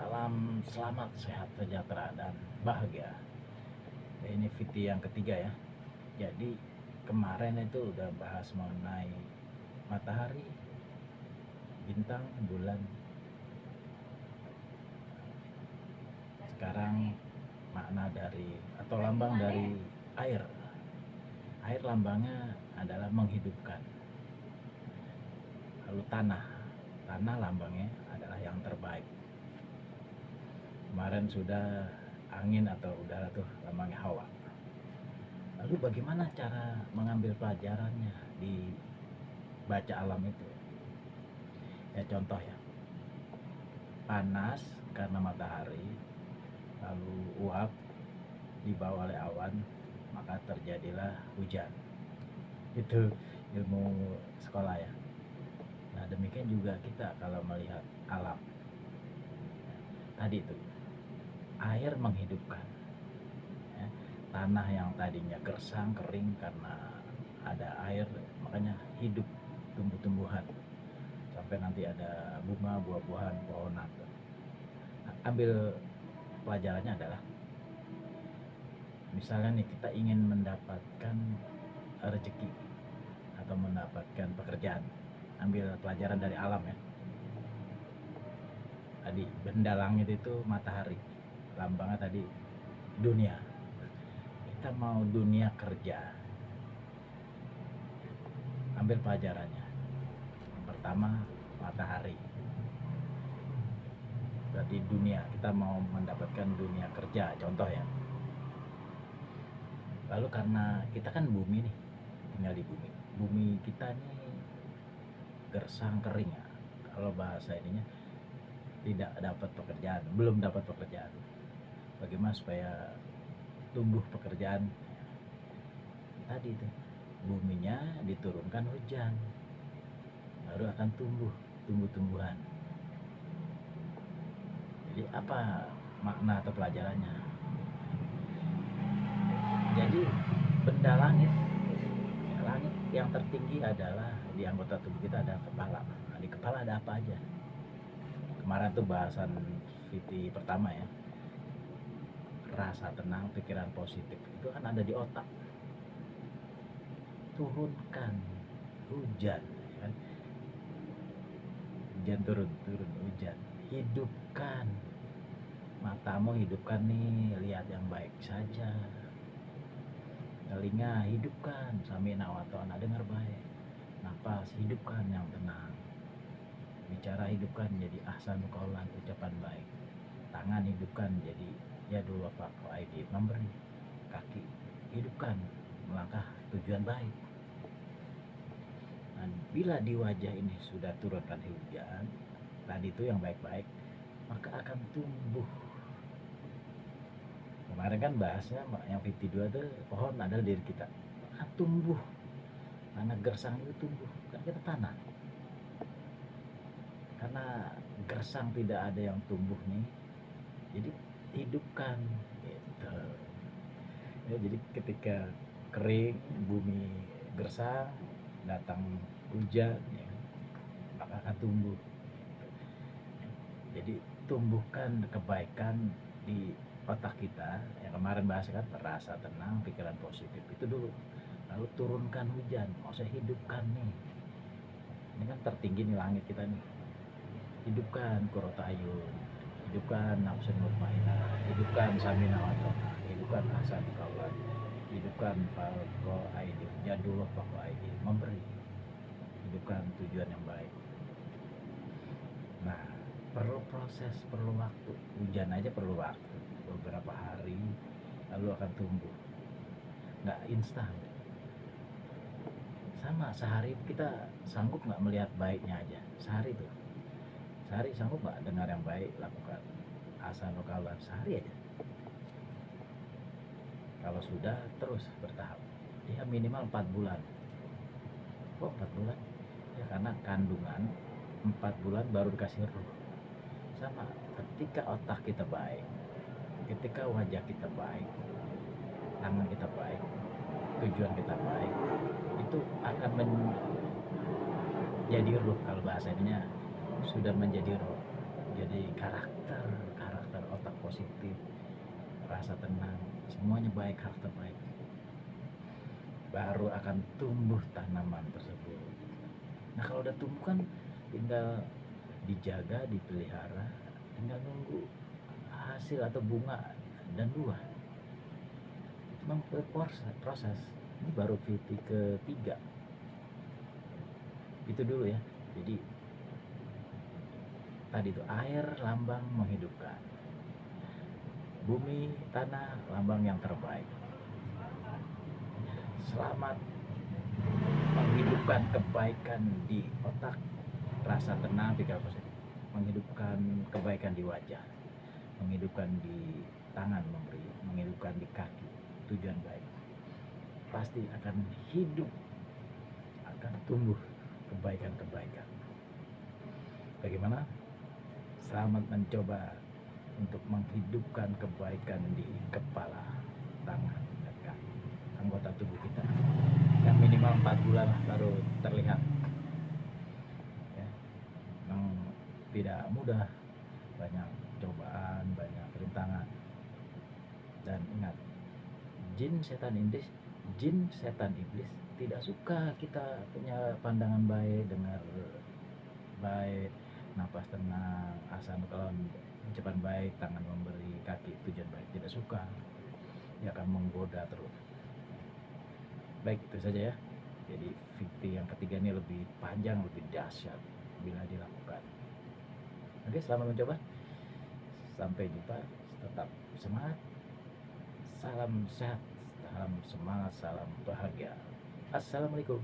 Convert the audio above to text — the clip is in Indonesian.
Salam selamat, sehat, sejahtera, dan bahagia. Ini VT yang ketiga ya. Jadi kemarin itu udah bahas mengenai matahari, bintang, bulan. Sekarang makna dari atau lambang dari air. Air lambangnya adalah menghidupkan. Lalu tanah lambangnya adalah yang terbaik. Kemarin sudah angin atau udara tuh lambangnya hawa. Lalu bagaimana cara mengambil pelajarannya di baca alam itu? Ya contoh ya, panas karena matahari, lalu uap dibawa oleh awan, maka terjadilah hujan. Itu ilmu sekolah ya. Nah demikian juga kita kalau melihat alam. Tadi itu air menghidupkan ya. Tanah yang tadinya gersang kering karena ada air, makanya hidup tumbuh-tumbuhan sampai nanti ada bunga, buah-buahan, pohonan. Nah, ambil pelajarannya adalah misalnya nih kita ingin mendapatkan rezeki atau mendapatkan pekerjaan, ambil pelajaran dari alam ya. Tadi benda langit itu matahari, lambangnya tadi dunia. Kita mau dunia kerja, ambil pelajarannya. Yang pertama matahari, berarti dunia. Kita mau mendapatkan dunia kerja, contoh ya. Lalu karena kita kan bumi nih, tinggal di bumi. Bumi kita nih gersang kering ya. Kalau bahasa ininya tidak dapat pekerjaan, belum dapat pekerjaan. Bagaimana supaya tumbuh pekerjaan? Tadi itu buminya diturunkan hujan, baru akan tumbuh-tumbuhan. Jadi apa makna atau pelajarannya? Jadi benda langit yang tertinggi adalah di anggota tubuh kita ada kepala. Nah, di kepala ada apa aja? Kemarin tuh bahasan VT pertama ya, rasa tenang, pikiran positif itu kan ada di otak. Turunkan hujan ya kan? Hujan turun hujan. Hidupkan matamu, hidupkan nih, lihat yang baik saja. Telinga hidupkan, samina wa ta'ana, dengar baik. Napas hidupkan yang tenang. Bicara hidupkan jadi ahsanu qaulan, ucapan baik. Tangan hidupkan jadi yadul wafa aidi, memberi. Kaki hidupkan, melangkah tujuan baik. Nah, bila di wajah ini sudah turunkan hujan tadi itu yang baik-baik, maka akan tumbuh. Kemarin kan bahasnya yang VT2 tuh pohon adalah diri kita, akan tumbuh. Karena gersang itu tumbuh, kan kita tanah. Karena gersang tidak ada yang tumbuh nih, jadi hidupkan gitu. Ya, jadi ketika kering, bumi gersang, datang hujan ya, maka akan tumbuh gitu. Jadi tumbuhkan kebaikan di otak kita. Yang kemarin bahas kan rasa tenang, pikiran positif itu dulu. Lalu turunkan hujan, mau saya hidupkan nih. Ini kan tertinggi nih langit kita nih. Hidupkan qurrata ayun, hidupkan nafsun mutmainnah, hidupkan samina wa ta'ana, hidupkan ahsan qaulan, hidupkan faqo aidi, jadul faqo aidi, memberi. Hidupkan tujuan yang baik. Nah, perlu proses, perlu waktu. Hujan aja perlu waktu, beberapa hari lalu akan tumbuh, nggak instan. Sama sehari kita sanggup nggak melihat baiknya aja sehari tuh, sehari sanggup nggak dengar yang baik, lakukan ahsanu qaulan sehari aja. Kalau sudah terus bertahap ya minimal 4 bulan. Kok 4 bulan? Ya karena kandungan 4 bulan baru dikasih ruh. Sama ketika otak kita baik, ketika wajah kita baik, tangan kita baik, tujuan kita baik, itu akan menjadi ruh. Kalau bahasa ininya sudah menjadi ruh, jadi karakter rasa tenang, semuanya baik, hal terbaik. Baru akan tumbuh tanaman tersebut. Nah kalau udah tumbuh kan tinggal dijaga, dipelihara, tinggal nunggu hasil atau bunga dan buah. Itu memang proses. Ini baru VT ketiga. Itu dulu ya. Jadi tadi itu air lambang menghidupkan, bumi tanah lambang yang terbaik. Selamat menghidupkan kebaikan di otak, rasa tenang, pikiran positif, menghidupkan kebaikan di wajah, menghidupkan di tangan memberi, menghidupkan di kaki, tujuan baik. Pasti akan hidup, akan tumbuh kebaikan-kebaikan. Bagaimana? Selamat mencoba untuk menghidupkan kebaikan di kepala, tangan, dan kaki, anggota tubuh kita. Yang minimal 4 bulan baru terlihat. Ya, memang tidak mudah, banyak cobaan, banyak rintangan. Dan ingat, jin setan iblis tidak suka kita punya pandangan baik, dengar baik, napas tenang, asa nukalon, ucapan baik, tangan memberi, kaki tujuan baik. Tidak suka, dia akan menggoda terus. Baik, itu saja ya. Jadi VT yang ketiga ini lebih panjang, lebih dahsyat bila dilakukan. Oke, selamat mencoba. Sampai jumpa. Tetap semangat. Salam sehat, salam semangat, salam bahagia. Assalamualaikum.